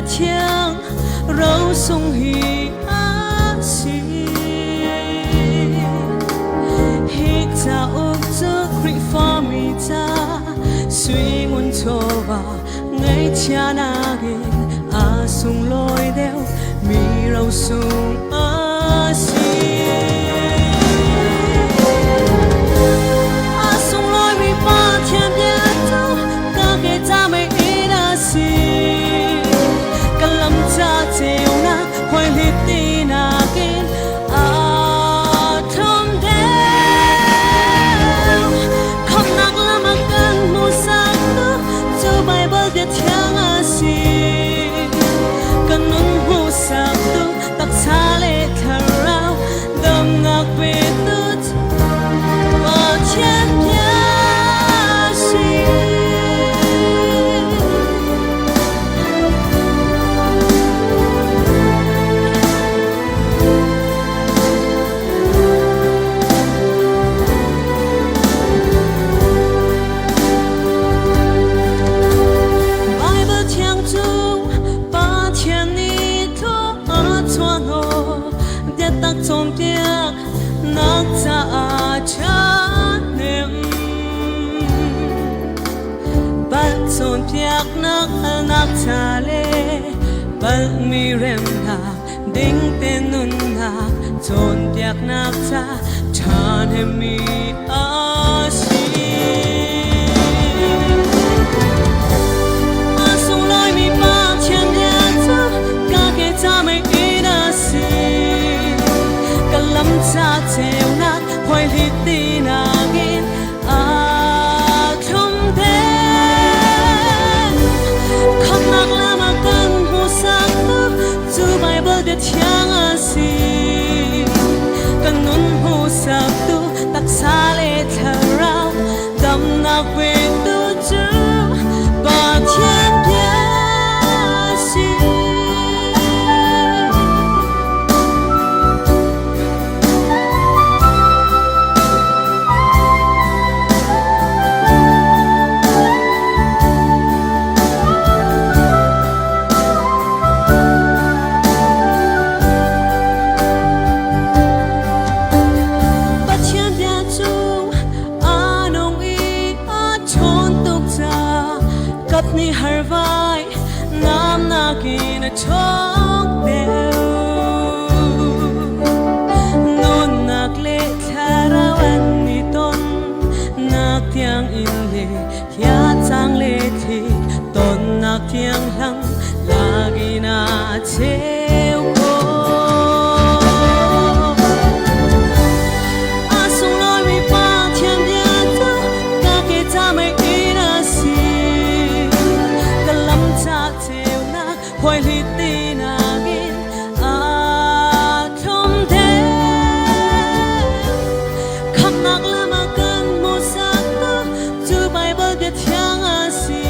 天柔松一阿西，一早就 creep for me 咋，随我错吧，爱恰那个阿松来掉，米柔松阿西。Trong tiếng nắc ra cha niệm bắt trong tiếng nắc cha lệ bắt mi rem na đinh tên nun na trong tiếng nắc cha niệm mi asi asung loi mi ba thiên địa cha cả cái cha mai asi lắm cha treo nát hoài lì tì nagin à không thể khóc nát lama cần hồ sắc tu dù bài bơ để thiang à si cần nôn hồ sắc tu tắc xa lệ thở rau đầm nạc về tu chữ bà thiên địa si ni har vai nam na ki na chok deu non nak le tharawan ni ton nak tiang in le ya chang le thi ton nak tiang lang lagi na cheu ko asung loi mi pa thiam dia ta ka ke cha mai hoài lì tì nagin à không thể khắc nạc lama cần một sắc tu bài bơ để thiang à si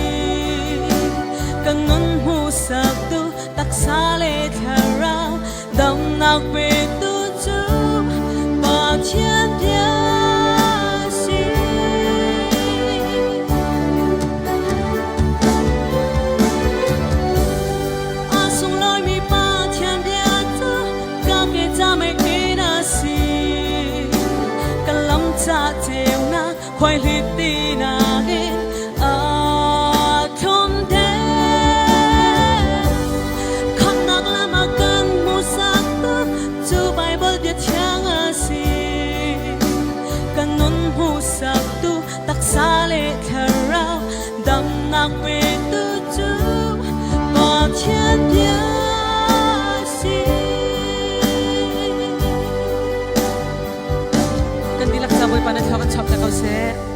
cần ngân hu sắc tu tắc xa lệ thà rau đầm nạc về tu chú bà thiên địa si cha treo na hoài lì tì nagin à không thể khắc nạc lama cần một sắc tu bài bơ để thiang à si cần nôn hu sắc tu tắc xa lệ thở rau đầm nạc về tu chú bà thiên địa si kan dilak sa boy pa na chop na kasi